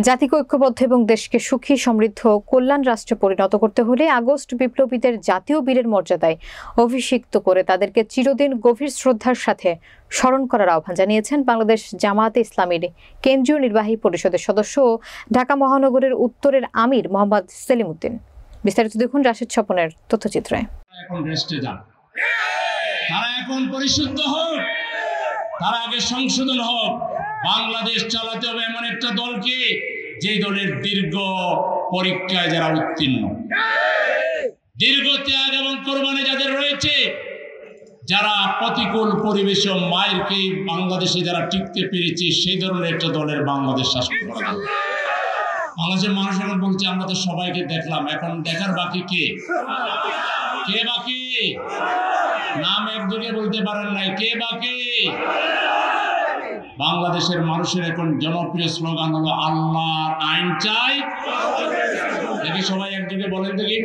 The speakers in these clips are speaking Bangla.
জাতিকে ঐক্যবদ্ধ এবং দেশকে সুখী সমৃদ্ধ কল্যাণ রাষ্ট্রে পরিণত করতে হলে আগস্ট বিপ্লবীদের জাতীয় বীরের মর্যাদায় অভিষিক্ত করে তাদেরকে চিরদিন গভীর শ্রদ্ধার সাথে স্মরণ করার আহ্বান জানিয়েছেন বাংলাদেশ জামায়াতে ইসলামীর কেন্দ্রীয় নির্বাহী পরিষদের সদস্য ও ঢাকা মহানগরের উত্তরের আমির মোহাম্মদ সেলিম উদ্দিন। বিস্তারিত দেখুন রাশেদ স্বপনের তথ্যচিত্রে। তারা এখন পরিশুদ্ধ হোক, তারা আগে সংশোধন হোক। বাংলাদেশ চালাতে হবে এমন একটা দলকে যে দলের দীর্ঘ পরীক্ষায় যারা উত্তীর্ণ, দীর্ঘ ত্যাগ এবং কোরবানি যাদের রয়েছে, যারা প্রতিকূল পরিবেশে মায়ের খেয়ে বাংলাদেশে যারা টিকতে পেরেছে, সেই ধরনের একটা দলের বাংলাদেশ শাসন করা। বাংলাদেশের মানুষ এখন বলছে আমরা তো সবাইকে দেখলাম, এখন দেখার বাকি কে? কে বাকি? নাম একদিকে বলতে পারেন নাই, কে বাকি? বাংলাদেশের মানুষের এখন জনপ্রিয় স্লোগান হলো আল্লাহর আইন চাই। দেখি সবাই একদিকে বলেন দেখি।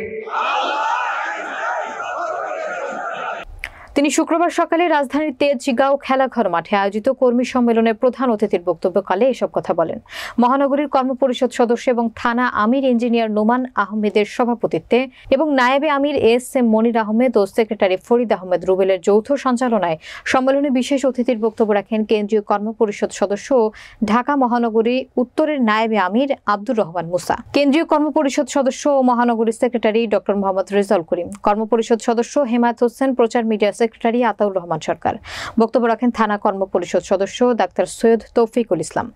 তিনি শুক্রবার সকালে রাজধানীর তেজগাঁও খেলাঘর মাঠে আয়োজিত কর্মী সম্মেলনের প্রধান অতিথির বক্তব্যকালে এসব কথা বলেন। মহানগরীর কর্মপরিষদ সদস্য এবং থানা আমির ইঞ্জিনিয়ার নোমান আহমেদের সভাপতিত্বে এবং নায়েবে আমির এস.এম. মনির আহমেদ ও সেক্রেটারি ফরিদ আহমেদ রুবেলের যৌথ সঞ্চালনায় সম্মেলনে বিশেষ অতিথির বক্তব্য রাখেন কেন্দ্রীয় কর্মপরিষদ সদস্য ও ঢাকা মহানগরী উত্তরের নায়েবে আমির আব্দুর রহমান মুসা, কেন্দ্রীয় কর্মপরিষদ সদস্য ও মহানগরী সেক্রেটারি ডক্টর মোহাম্মদ রেজাউল করিম, কর্মপরিষদ সদস্য হেমায়েত হোসেন, প্রচার মিডিয়া সেক্রেটারি আতাউর রহমান সরকার। বক্তব্য রাখেন থানা কর্মপরিষদ সদস্য ডাক্তার সৈয়দ তৌফিকুল ইসলাম,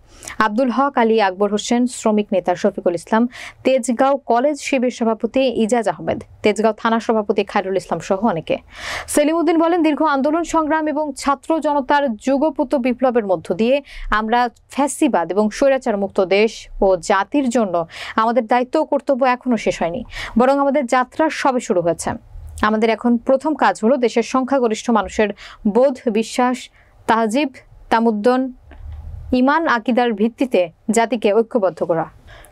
আব্দুল হক আলী, আকবর হোসেন, শ্রমিক নেতা শফিকুল ইসলাম, তেজগাঁও কলেজ শিবির সভাপতি ইজাজ আহমেদ, তেজগাঁও থানা সভাপতি খায়রুল ইসলাম সহ অনেকে। সেলিম উদ্দিন বলেন, দীর্ঘ আন্দোলন সংগ্রাম এবং ছাত্র জনতার যুগপুত বিপ্লবের মধ্য দিয়ে আমরা ফ্যাসিবাদ এবং স্বৈরাচার মুক্ত দেশ ও জাতির জন্য আমাদের দায়িত্ব ও কর্তব্য এখনো শেষ হয়নি, বরং আমাদের যাত্রা সবে শুরু হয়েছে। আমাদের এখন প্রথম কাজ হলো দেশের সংখ্যাগরিষ্ঠ মানুষের বোধ, বিশ্বাস, তাহজিব, তামুদ্দন, ইমান, আকিদার ভিত্তিতে জাতিকে ঐক্যবদ্ধ করা।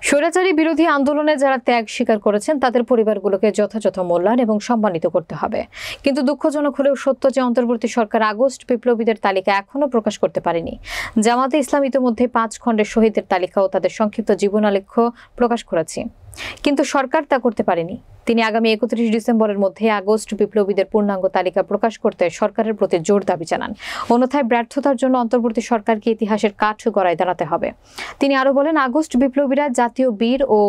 স্বৈরাচারী বিরোধী আন্দোলনে যারা ত্যাগ স্বীকার করেছেন তাদের পরিবারগুলোকে যথাযথ মূল্যায়ন এবং সম্মানিত করতে হবে। কিন্তু দুঃখজনক হলেও সত্য যে অন্তর্বর্তী সরকার আগস্ট বিপ্লবীদের তালিকা এখনো প্রকাশ করতে পারেনি। জামায়াতে ইসলাম ইতিমধ্যে 5 খণ্ডের শহীদের তালিকা ও তাদের সংক্ষিপ্ত জীবনালেখ্য প্রকাশ করেছে, কিন্তু সরকার তা করতে পারেনি। তিনি আগামী 31 ডিসেম্বরের মধ্যে আগস্ট বিপ্লবীদের পূর্ণাঙ্গ তালিকা প্রকাশ করতে সরকারের প্রতি জোর দাবি জানান। অন্যথায় ব্যর্থতার জন্য অন্তর্বর্তী সরকারকে ইতিহাসের কাঠগড়ায় দাঁড়াতে হবে। তিনি আরো বলেন, আগস্ট বিপ্লবীরা জাতীয় বীর ও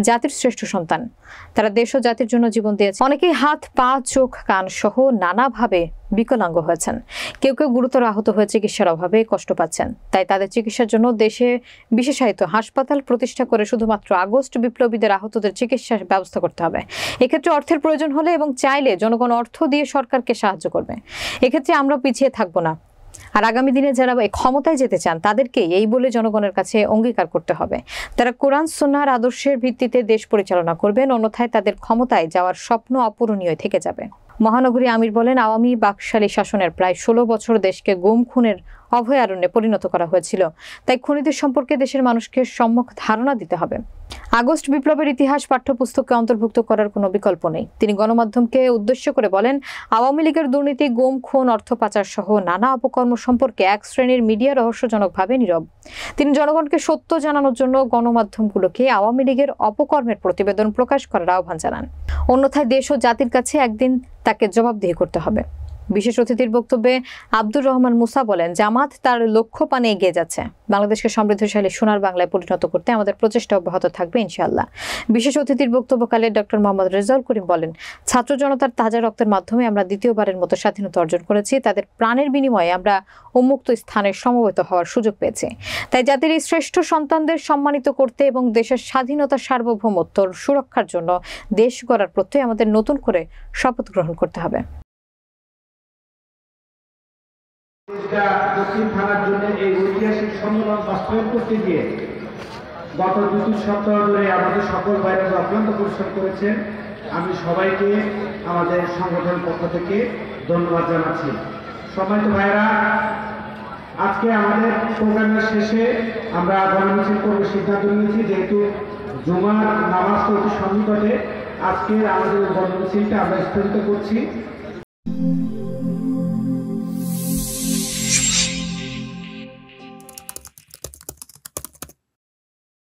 জাতির শ্রেষ্ঠ সন্তান। তারা দেশ ও জাতির জন্য জীবন দিয়েছে। অনেকেই হাত, পা, চোখ, কান সহ নানাভাবে বিকলাঙ্গ হয়েছেন। কেউ কেউ গুরুতর আহত হয়ে চিকিৎসার অভাবে কষ্ট পাচ্ছেন। তাই তাদের চিকিৎসার জন্য দেশে বিশেষায়িত হাসপাতাল প্রতিষ্ঠা করে শুধুমাত্র আগস্ট বিপ্লবীদের আহতদের চিকিৎসার ব্যবস্থা করতে হবে। এক্ষেত্রে অর্থের প্রয়োজন হলে এবং চাইলে জনগণ অর্থ দিয়ে সরকারকে সাহায্য করবে। এক্ষেত্রে আমরা পিছিয়ে থাকবো না। আর আগামী দিনে যারা ক্ষমতায় যেতে চান তাদেরকে এই বলে জনগণের কাছে অঙ্গীকার করতে হবে, তারা কোরআন সুন্নাহর আদর্শের ভিত্তিতে দেশ পরিচালনা করবেন, অন্যথায় তাদের ক্ষমতায় যাওয়ার স্বপ্ন অপূরণীয় থেকে যাবে। মহানগরী আমির বলেন, আওয়ামী বাকশালী শাসনের প্রায় 16 বছর দেশকে গুম খুনের অভয়ারণ্যে পরিণত করা হয়েছিল। তাই খুনিদের সম্পর্কে দেশের মানুষকে সম্যক ধারণা দিতে হবে। আগস্ট বিপ্লবের ইতিহাস পাঠ্যপুস্তকে অন্তর্ভুক্ত করার কোনো বিকল্প নেই। তিনি গণমাধ্যমকে উদ্দেশ্য করে বলেন, আওয়ামী লীগের দুর্নীতি, গুম খুন, অর্থ পাচার সহ নানা অপকর্ম সম্পর্কে এক শ্রেণীর মিডিয়া রহস্যজনকভাবে নীরব। তিনি জনগণকে সত্য জানানোর জন্য গণমাধ্যমগুলোকে আওয়ামী লীগের অপকর্মের প্রতিবেদন প্রকাশ করার আহ্বান জানান। অন্যথায় দেশ ও জাতির কাছে একদিন তাকে জবাবদিহি করতে হবে। বিশেষ অতিথির বক্তব্যে আব্দুর রহমান মুসা বলেন, জামাত তার লক্ষ্য পানে এগিয়ে যাচ্ছে। বাংলাদেশকে সমৃদ্ধশালী সোনার বাংলায় পরিণত করতে আমাদের প্রচেষ্টা অব্যাহত থাকবে ইনশাআল্লাহ। বিশেষ অতিথির বক্তব্যকালে ডক্টর মোহাম্মদ রেজাউল করিম বলেন, ছাত্র জনতার তাজা রক্তের মাধ্যমে আমরা দ্বিতীয়বারের মতো স্বাধীনতা অর্জন করেছি। তাদের প্রাণের বিনিময়ে আমরা উন্মুক্ত স্থানে সমবেত হওয়ার সুযোগ পেয়েছি। তাই জাতির এই শ্রেষ্ঠ সন্তানদের সম্মানিত করতে এবং দেশের স্বাধীনতা, সার্বভৌমত্ব সুরক্ষার জন্য দেশ গড়ার প্রত্যয় আমাদের নতুন করে শপথ গ্রহণ করতে হবে। দক্ষিণ থানার জন্য এই ঐতিহাসিক সম্মেলন বাস্তবায়ন করতে গিয়ে গত 2 সপ্তাহ ধরে আমাদের সকল ভাইরা অক্লান্ত পরিশ্রম করেছেন। আমি সবাইকে আমাদের সংগঠনের পক্ষ থেকে ধন্যবাদ জানাচ্ছি। সম্মানিত ভাইরা, আজকে আমাদের প্রোগ্রামের শেষে আমরা গণমিছিল করবার সিদ্ধান্ত নিয়েছি। যেহেতু জুমার নামাজটা অতি সন্নিকটে, আজকে আমাদের গণমিছিলটা আমরা স্থগিত করছি।